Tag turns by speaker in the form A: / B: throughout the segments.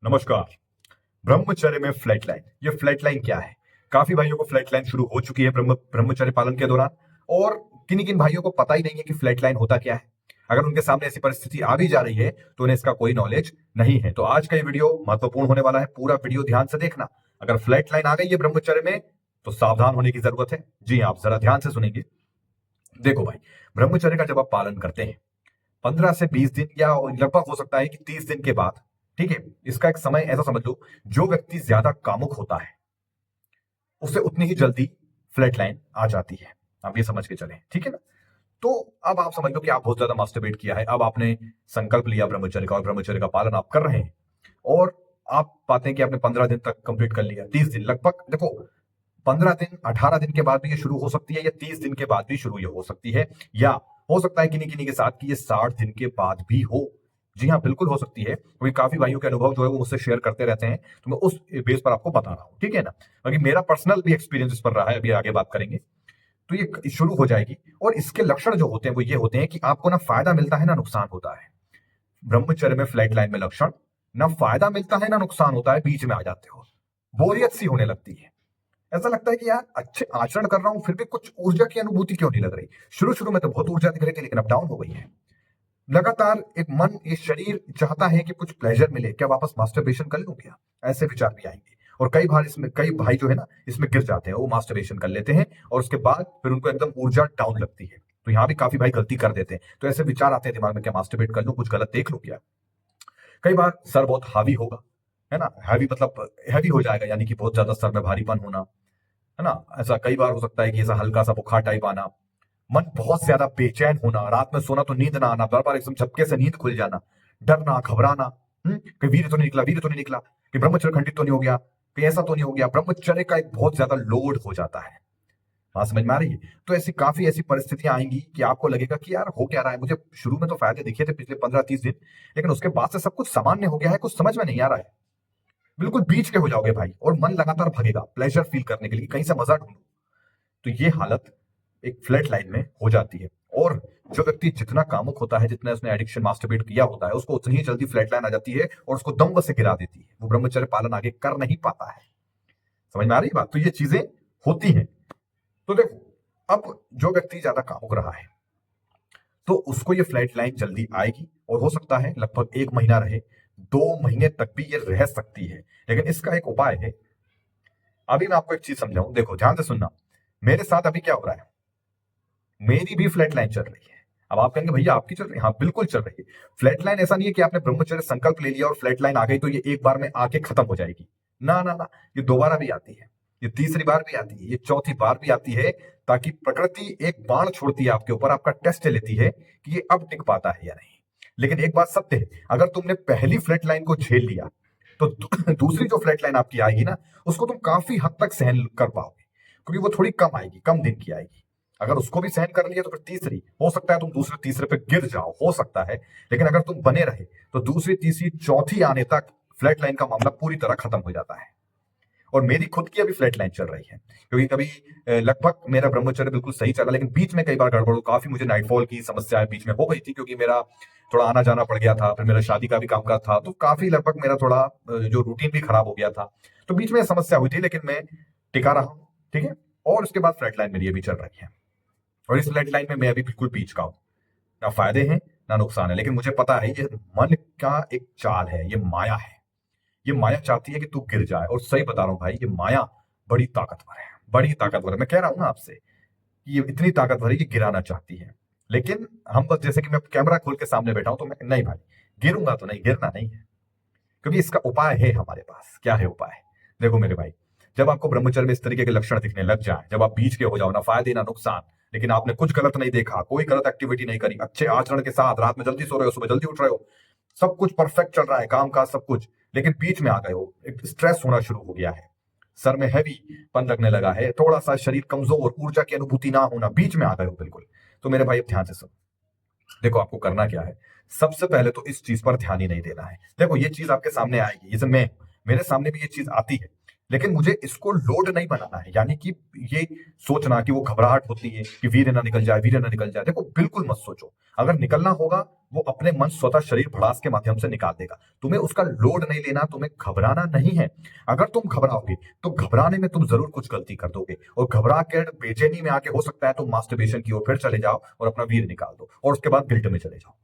A: नमस्कार। ब्रह्मचर्य में फ्लैट लाइन, ये फ्लैट लाइन क्या है? काफी भाइयों को फ्लैट लाइन शुरू हो चुकी है ब्रह्मचर्य पालन के दौरान, और किन्हीं किन भाइयों को पता ही नहीं है कि फ्लैट लाइन होता क्या है। अगर उनके सामने ऐसी परिस्थिति आ भी जा रही है तो उन्हें इसका कोई नॉलेज नहीं है। तो आज का ये वीडियो महत्वपूर्ण होने वाला है, पूरा वीडियो ध्यान से देखना। अगर फ्लैट लाइन आ गई है ब्रह्मचर्य में तो सावधान होने की जरूरत है। जी हाँ, आप जरा ध्यान से सुनेंगे। देखो भाई, ब्रह्मचर्य का जब आप पालन करते हैं 15 से 20 दिन या लगभग हो सकता है कि 30 दिन के बाद, ठीक है, इसका एक समय ऐसा समझ लो, जो व्यक्ति ज्यादा कामुक होता है उसे उतनी ही जल्दी फ्लैट लाइन आ जाती है। आप ये समझ के चलें, ठीक है ना? तो अब आप समझ लो कि आप बहुत ज्यादा मास्टरबेट किया है, अब आपने संकल्प लिया ब्रह्मचर्य का और ब्रह्मचर्य का पालन आप कर रहे हैं, और आप पाते हैं कि आपने 15 दिन तक कंप्लीट कर लिया, 30 दिन लगभग। देखो, 15 दिन 18 दिन के बाद भी ये शुरू हो सकती है, या 30 दिन के बाद भी शुरू ये हो सकती है, या हो सकता है किन्हीं किन्हीं के साथ कि ये 60 दिन के बाद भी हो। जी हाँ, बिल्कुल हो सकती है, क्योंकि काफी भाइयों के अनुभव जो है वो मुझसे शेयर करते रहते हैं, तो मैं उस बेस पर आपको बता रहा हूँ, ठीक है ना? बाकी मेरा पर्सनल भी एक्सपीरियंस इस पर रहा है, अभी आगे बात करेंगे। तो ये शुरू हो जाएगी, और इसके लक्षण जो होते हैं वो ये होते हैं कि आपको ना फायदा मिलता है ना नुकसान होता है। ब्रह्मचर्य में फ्लैट लाइन में लक्षण, ना फायदा मिलता है ना नुकसान होता है, बीच में आ जाते हो, बोरियत सी होने लगती है। ऐसा लगता है कि यार अच्छे आचरण कर रहा हूं फिर भी कुछ ऊर्जा की अनुभूति क्यों नहीं लग रही। शुरू शुरू में तो बहुत ऊर्जा दिख रही थी, लेकिन अब डाउन हो गई है। लगातार एक मन, ये शरीर चाहता है कि कुछ प्लेजर मिले, क्या वापस मास्टरबेशन कर लूं क्या? ऐसे विचार भी आएंगे। और कई बार इसमें कई भाई जो है ना इसमें गिर जाते हैं, वो मास्टरबेशन कर लेते हैं और उसके बाद फिर उनको एकदम ऊर्जा डाउन लगती है। तो यहाँ भी काफी भाई गलती कर देते हैं। तो ऐसे विचार आते हैं दिमाग में, क्या मास्टरबेट कर लूं, कुछ गलत देख लूं क्या? कई बार सर बहुत हावी होगा, है ना? हैवी मतलब हैवी हो जाएगा, यानी कि बहुत ज्यादा सर में भारीपन होना, है ना? ऐसा कई बार हो सकता है कि ऐसा हल्का सा बुखार टाइप आना, मन बहुत ज्यादा बेचैन होना, रात में सोना तो नींद ना आना, बार बार एकदम झपके से नींद खुल जाना, डरना, घबराना, कि वीर तो नहीं निकला, वीर तो नहीं निकला, कि ब्रह्मचर्य खंडित तो नहीं हो गया, कि ऐसा तो नहीं हो गया। ब्रह्मचर्य का एक बहुत ज्यादा लोड हो जाता है। बात समझ में आ रही है? तो ऐसी काफी ऐसी परिस्थितियां आएंगी कि आपको लगेगा कि यार हो क्या रहा है, मुझे शुरू में तो फायदे दिखे थे पिछले 15-30 दिन, लेकिन उसके बाद से सब कुछ सामान्य हो गया है, कुछ समझ में नहीं आ रहा है। बिल्कुल बीच के हो जाओगे भाई, और मन लगातार भगेगा प्लेजर फील करने के लिए, कहीं से मजा ढूंढो। तो ये हालत एक फ्लैट लाइन में हो जाती है। और जो व्यक्ति जितना कामुक होता है, जितना उसने एडिक्शन मास्टरबेट किया होता है, उसको उतनी ही जल्दी फ्लैट लाइन आ जाती है और उसको दम से गिरा देती है, वो ब्रह्मचर्य पालन आगे कर नहीं पाता है। समझ में आ रही बात? तो ये चीजें होती हैं। तो देखो, अब जो व्यक्ति ज्यादा कामुक रहा है तो उसको ये फ्लैट लाइन जल्दी आएगी, और हो सकता है लगभग 1 महीना रहे, 2 महीने तक भी ये रह सकती है। लेकिन इसका एक उपाय है। अभी मैं आपको एक चीज समझाऊं, देखो ध्यान से सुनना। मेरे साथ अभी क्या हो रहा है, मेरी भी फ्लैट लाइन चल रही है। अब आप कहेंगे भैया आपकी चल रही है, हाँ बिल्कुल चल रही है। फ्लैट लाइन ऐसा नहीं है कि आपने ब्रह्मचर्य संकल्प ले लिया और फ्लैट लाइन आ गई तो ये एक बार में आके खत्म हो जाएगी। ना ना ना, ये दोबारा भी आती है, ये तीसरी बार भी आती है, ये चौथी बार भी आती है, ताकि प्रकृति एक बाण छोड़ती है आपके ऊपर, आपका टेस्ट लेती है कि ये अब टिक पाता है या नहीं। लेकिन एक बात सत्य है, अगर तुमने पहली फ्लैट लाइन को झेल लिया तो दूसरी जो फ्लैट लाइन आपकी आएगी ना, उसको तुम काफी हद तक सहन कर पाओगे, क्योंकि वो थोड़ी कम आएगी, कम दिन की आएगी। अगर उसको भी सहन कर लिया तो फिर तीसरी, हो सकता है तुम दूसरे तीसरे पे गिर जाओ, हो सकता है, लेकिन अगर तुम बने रहे तो दूसरी तीसरी चौथी आने तक फ्लैट लाइन का मामला पूरी तरह खत्म हो जाता है। और मेरी खुद की अभी फ्लैट लाइन चल रही है, क्योंकि कभी लगभग मेरा ब्रह्मचर्य बिल्कुल सही चला, लेकिन बीच में कई बार गड़बड़, काफी मुझे नाइटफॉल की समस्या बीच में हो गई थी, क्योंकि मेरा थोड़ा आना जाना पड़ गया था, फिर मेरा शादी का भी कामकाज था, तो काफी लगभग मेरा थोड़ा जो रूटीन भी खराब हो गया था। तो बीच में समस्या हुई थी, लेकिन मैं टिका रहा हूँ, ठीक है। और उसके बाद फ्लैट लाइन मेरी अभी चल रही है, और इस फ्लैट लाइन में मैं अभी बिल्कुल बीच का हूं। ना फायदे हैं ना नुकसान है, लेकिन मुझे पता है ये मन का एक चाल है, ये माया है। ये माया चाहती है कि तू गिर जाए, और सही बता रहा हूं भाई, ये माया बड़ी ताकतवर है, बड़ी ताकतवर है। मैं कह रहा हूं ना आपसे कि ये इतनी ताकतवर है कि गिराना चाहती है। लेकिन हम बस, जैसे कि मैं कैमरा खोल के सामने बैठा हूं तो मैं नहीं भाई, गिरूंगा तो नहीं, गिरना नहीं है, क्योंकि इसका उपाय है हमारे पास। क्या है उपाय? देखो मेरे भाई, जब आपको ब्रह्मचर्य में इस तरीके के लक्षण दिखने लग जाए, जब आप बीच के हो जाओ, ना फायदे ना नुकसान, लेकिन आपने कुछ गलत नहीं देखा, कोई गलत एक्टिविटी नहीं करी, अच्छे आचरण के साथ रात में जल्दी सो रहे हो, सुबह जल्दी उठ रहे हो, सब कुछ परफेक्ट चल रहा है, काम काज सब कुछ, लेकिन बीच में आ गए हो, एक स्ट्रेस होना शुरू हो गया है, सर में हैवी पन लगने लगा है, थोड़ा सा शरीर कमजोर, ऊर्जा की अनुभूति ना होना, बीच में आ गए हो बिल्कुल, तो मेरे भाई अब ध्यान से सुनो। देखो आपको करना क्या है, सबसे पहले तो इस चीज पर ध्यान ही नहीं देना है। देखो ये चीज आपके सामने आएगी, जैसे मैं, मेरे सामने भी ये चीज आती है, लेकिन मुझे इसको लोड नहीं बनाना है, यानी कि ये सोचना कि वो घबराहट होती है कि वीर्य ना निकल जाए, वीर्य ना निकल जाए, देखो बिल्कुल मत सोचो। अगर निकलना होगा वो अपने मन स्वतः शरीर भड़ास के माध्यम से निकाल देगा। तुम्हें उसका लोड नहीं लेना, तुम्हें घबराना नहीं है। अगर तुम घबराओगे तो घबराने में तुम जरूर कुछ गलती कर दोगे, और घबरा कर बेचैनी में आके हो सकता है तुम मास्टरबेशन की ओर फिर चले जाओ और अपना वीर निकाल दो, और उसके बाद गिल्ट में चले जाओ।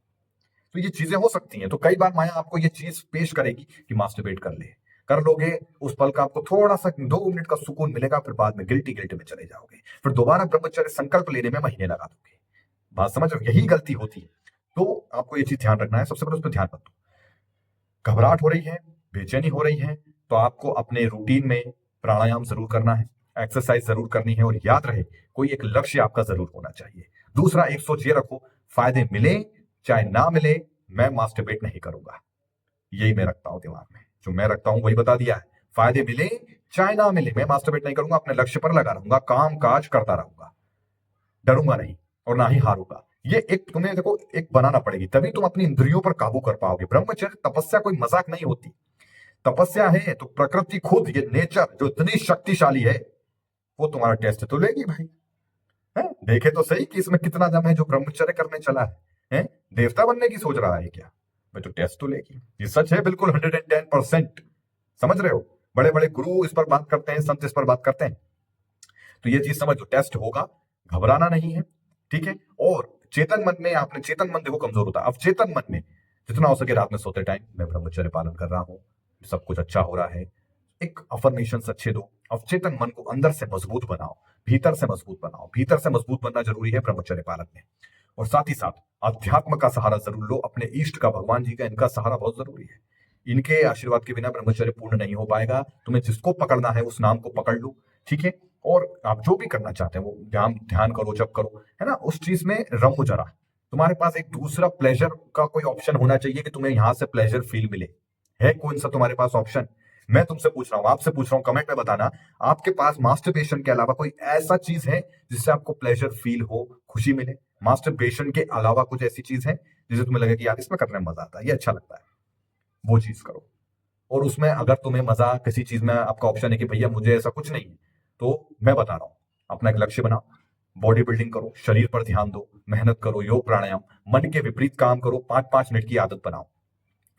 A: तो ये चीजें हो सकती हैं। तो कई बार माया आपको ये चीज पेश करेगी कि मास्टरबेट कर ले, कर लोगे, उस पल का आपको थोड़ा सा 2 मिनट का सुकून मिलेगा, फिर बाद में गिल्टी गिल्ट में चले जाओगे, फिर दोबारा ब्रह्मचर्य संकल्प लेने में महीने लगा दोगे। बात समझ रहे हो? यही गलती होती है। तो आपको ये चीज ध्यान रखना है, सबसे पहले उस पर ध्यान मत दो। घबराहट हो रही है, बेचैनी हो रही है, तो आपको अपने रूटीन में प्राणायाम जरूर करना है, एक्सरसाइज जरूर करनी है, और याद रहे कोई एक लक्ष्य आपका जरूर होना चाहिए। दूसरा, एक सोच ये रखो, फायदे मिले चाहे ना मिले, मैं मास्टरबेट नहीं करूंगा। यही मैं रखता हूं दिमाग में, जो मैं रखता हूं वही बता दिया है। फायदे मिले चाहे ना मिले, मैं मास्टरबेट नहीं करूंगा, अपने लक्ष्य पर लगा रहूंगा, काम काज करता रहूंगा, डरूंगा नहीं और ना ही हारूंगा। ये एक तुम्हें देखो एक बनाना पड़ेगी, तभी तुम अपनी इंद्रियों पर काबू कर पाओगे। ब्रह्मचर्य तपस्या कोई मजाक नहीं होती। तपस्या है तो प्रकृति खुद, ये नेचर जो इतनी शक्तिशाली है, वो तुम्हारा टेस्ट तो लेगी भाई। है, देखे तो सही कि इसमें कितना दम है जो ब्रह्मचर्य करने चला है? देवता बनने की सोच रहा है क्या? भाई तो टेस्ट तो लेगी, ये सच है बिल्कुल 110%। समझ रहे हो? बड़े बड़े गुरु इस पर बात करते हैं, संत इस पर बात करते हैं। तो ये चीज समझ लो, टेस्ट होगा, घबराना नहीं है, ठीक है। और चेतन मन में, आपने चेतन मन देखो कमजोर होता है, अब चेतन मन में जितना हो सके रात में सोते टाइम मैं ब्रह्मचर्य पालन कर रहा हूं, सब कुछ अच्छा हो रहा है, एक अफर्मेशन अच्छे दो। अब चेतन मन को अंदर से मजबूत बनाओ, भीतर से मजबूत बनाओ। भीतर से मजबूत बनना जरूरी है ब्रह्मचर्य पालन में। और साथ ही साथ अध्यात्म का सहारा जरूर लो, अपने इष्ट का, भगवान जी का, इनका सहारा बहुत जरूरी है। इनके आशीर्वाद के बिना ब्रह्मचर्य पूर्ण नहीं हो पाएगा। तुम्हें जिसको पकड़ना है उस नाम को पकड़ लो, ठीक है। और आप जो भी करना चाहते हैं वो ध्यान ध्यान करो, जब करो, है ना, उस चीज में रमो जरा। तुम्हारे पास एक दूसरा प्लेजर का कोई ऑप्शन होना चाहिए कि तुम्हें यहां से प्लेजर फील मिले। है कौन सा तुम्हारे पास ऑप्शन? मैं तुमसे पूछ रहा हूं, आपसे पूछ रहा हूं, कमेंट में बताना। आपके पास मास्टरबेशन के अलावा कोई ऐसा चीज है जिससे आपको प्लेजर फील हो, खुशी मिले? मास्टरबेशन के अलावा कुछ ऐसी चीज है जिसे तुम्हें लगे कि यार इसमें करने में मजा आता है, ये अच्छा लगता है, वो चीज करो। और उसमें अगर तुम्हें मजा किसी चीज में, आपका ऑप्शन है कि भैया मुझे ऐसा कुछ नहीं है, तो मैं बता रहा हूं, अपना एक लक्ष्य बनाओ, बॉडी बिल्डिंग करो, शरीर पर ध्यान दो, मेहनत करो, योग प्राणायाम, मन के विपरीत काम करो, 5-5 मिनट की आदत बनाओ।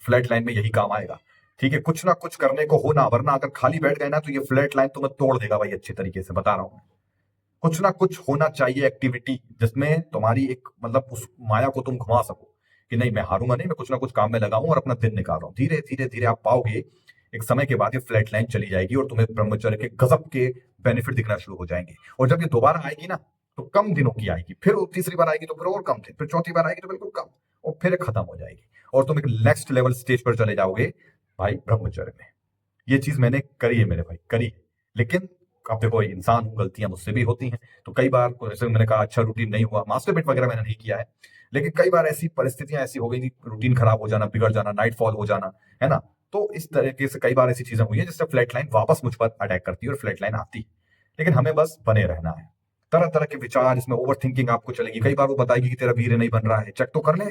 A: फ्लैट लाइन में यही काम आएगा, ठीक है। कुछ ना कुछ करने को होना, वरना अगर खाली बैठ गए ना तो ये फ्लैट लाइन तुम्हें तोड़ देगा भाई, अच्छे तरीके से बता रहा हूं। कुछ ना कुछ होना चाहिए एक्टिविटी, जिसमें तुम्हारी एक मतलब उस माया को तुम घुमा सको कि नहीं मैं हारूंगा नहीं, मैं कुछ ना कुछ काम में लगाऊं और अपना दिन निकाल रहा हूं। धीरे धीरे धीरे आप पाओगे एक समय के बाद ये फ्लैट लाइन चली जाएगी और तुम्हें ब्रह्मचर्य के गजब के बेनिफिट दिखना शुरू हो जाएंगे। और जब ये दोबारा आएगी ना तो कम दिनों की आएगी, फिर वो तीसरी बार आएगी तो फिर और कम दिन, फिर चौथी बार आएगी तो बिल्कुल कम, और फिर खत्म हो जाएगी, और तुम एक नेक्स्ट लेवल स्टेज पर चले जाओगे भाई ब्रह्मचर्य में। ये चीज मैंने करी है मेरे भाई, करी है। लेकिन अब देखो इंसान हूं, गलतियां मुझसे भी होती हैं। तो कई बार जैसे मैंने कहा अच्छा रूटीन नहीं हुआ, मास्टरबेट वगैरह मैंने नहीं किया है, लेकिन कई बार ऐसी परिस्थितियां ऐसी हो गई थी, रूटीन खराब हो जाना, बिगड़ जाना, नाइट फॉल हो जाना, है ना। तो इस तरीके से कई बार ऐसी चीजें हुई है जिससे फ्लैट लाइन वापस मुझ पर अटैक करती है और फ्लैट लाइन आती है। लेकिन हमें बस बने रहना है। तरह तरह के विचार, इसमें ओवर थिंकिंग आपको चलेगी, कई बार वो बताएगी कि तेरा वीर्य नहीं बन रहा है, चेक तो कर ले,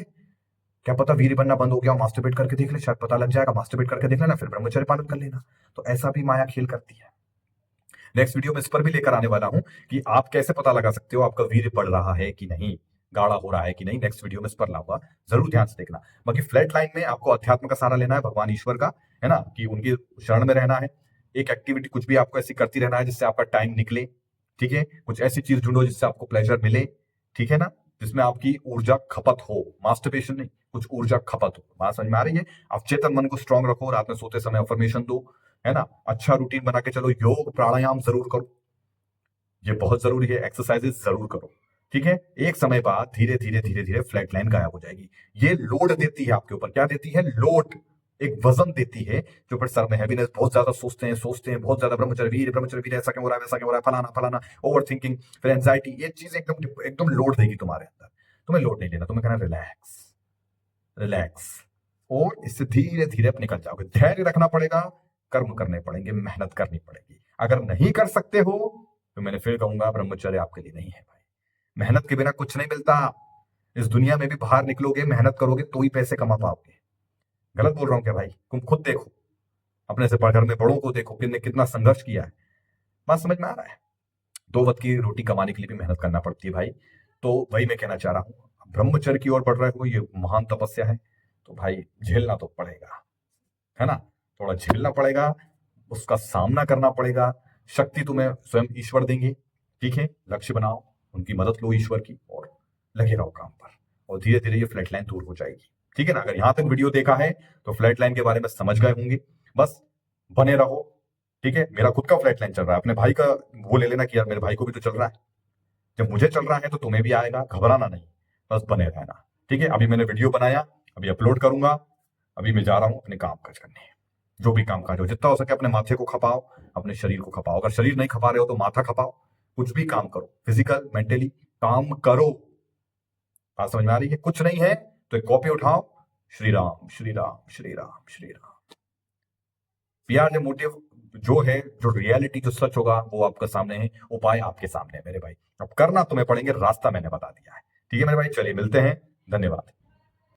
A: क्या पता वीर्य बनना बंद हो गया, मास्टरबेट करके देख ले, शायद पता लग जाएगा, मास्टरबेट करके देख लेना, फिर ब्रह्मचर्य पालन कर लेना। तो ऐसा भी माया खेल करती है। नेक्स्ट वीडियो में इस पर भी लेकर आने वाला हूं कि आप कैसे पता लगा सकते हो आपका वीर्य बढ़ रहा है कि नहीं, गाढ़ा हो रहा है कि नहीं। नेक्स्ट वीडियो में इस पर लाऊंगा, जरूर ध्यान से देखना। बाकी फ्लैट लाइन में आपको अध्यात्म का सहारा लेना है, भगवान ईश्वर का, है ना, कि उनकी शरण में रहना है। एक एक्टिविटी कुछ भी आपको ऐसी करती रहना है जिससे आपका टाइम निकले, ठीक है। कुछ ऐसी चीज ढूंढो जिससे आपको प्लेजर मिले, ठीक है ना, जिसमें आपकी ऊर्जा खपत हो, मास्टरबेशन नहीं, कुछ ऊर्जा खपत हो। बात समझ में आ रही है? आप चेतन मन को स्ट्रांग रखो, रात में सोते समय अफर्मेशन दो, है ना, अच्छा रूटीन बना के चलो, योग प्राणायाम जरूर करो, ये बहुत जरूरी है, एक्सरसाइजेस जरूर करो, ठीक है। एक समय बाद धीरे धीरे धीरे धीरे फ्लैट लाइन गायब हो जाएगी। ये लोड देती है आपके ऊपर, क्या देती है? लोड, एक वजन देती है जो फिर सर में हैवीनेस, बहुत ज्यादा सोचते हैं बहुत ज्यादा, ब्रह्मचर्य वीर ऐसा क्यों हो रहा है, वैसा क्यों हो रहा है, फलाना फलाना, ओवर थिंकिंग, फिर एंजाइटी, ये चीज एकदम एकदम लोड देगी तुम्हारे अंदर। तुम्हें लोड नहीं लेना, तुम्हें कहना रिलैक्स, रिलैक्स, और इससे धीरे धीरे आप निकल जाओगे। धैर्य रखना पड़ेगा, कर्म करने पड़ेंगे, मेहनत करनी पड़ेगी। अगर नहीं कर सकते हो तो मैंने फिर कहूंगा ब्रह्मचर्य आपके लिए नहीं है भाई। मेहनत के बिना कुछ नहीं मिलता। इस दुनिया में भी बाहर निकलोगे, मेहनत करोगे तो ही पैसे कमा पाओगे। गलत बोल रहा हूं क्या भाई? तुम खुद देखो, अपने से घर में बड़ों को देखो, कितने कितना संघर्ष किया है। बात समझ में आ रहा है? 2 वक्त की रोटी कमाने के लिए भी मेहनत करना पड़ती है भाई। तो वही मैं कहना चाह रहा हूँ, ब्रह्मचर्य की ओर बढ़ रहे हो, ये महान तपस्या है, तो भाई झेलना तो पड़ेगा, है ना? थोड़ा झेलना पड़ेगा, उसका सामना करना पड़ेगा। शक्ति तुम्हें स्वयं ईश्वर देंगे, ठीक है? लक्ष्य बनाओ, उनकी मदद लो ईश्वर की, और लगे रहो काम पर, और धीरे धीरे ये फ्लैट लाइन दूर हो जाएगी, ठीक है ना? अगर यहां तक वीडियो देखा है तो फ्लैट लाइन के बारे में समझ गए होंगे। बस बने रहो, ठीक है? मेरा खुद का फ्लैट लाइन चल रहा है, अपने भाई का वो ले लेना कि यार मेरे भाई को भी तो चल रहा है। जब मुझे चल रहा है तो तुम्हें भी आएगा, घबराना नहीं, बस बने रहना, ठीक है? अभी मैंने वीडियो बनाया, अभी अपलोड करूंगा, अभी मैं जा रहा हूं अपने काम काज करने। जो भी काम काज हो, जितना हो सके अपने माथे को खपाओ, अपने शरीर को खपाओ। अगर शरीर नहीं खपा रहे हो तो माथा खपाओ, कुछ भी काम करो, फिजिकल मेंटली काम करो। बात समझ में आ रही है? कुछ नहीं है तो एक कॉपी उठाओ, श्री राम श्री राम श्री राम श्री राम। पीआर जो मोटिव जो है, जो रियलिटी, जो सच होगा वो आपके सामने है, उपाय आपके सामने है मेरे भाई। अब करना तुम्हें पड़ेंगे, रास्ता मैंने बता दिया है, ठीक है मेरे भाई? चलिए मिलते हैं, धन्यवाद।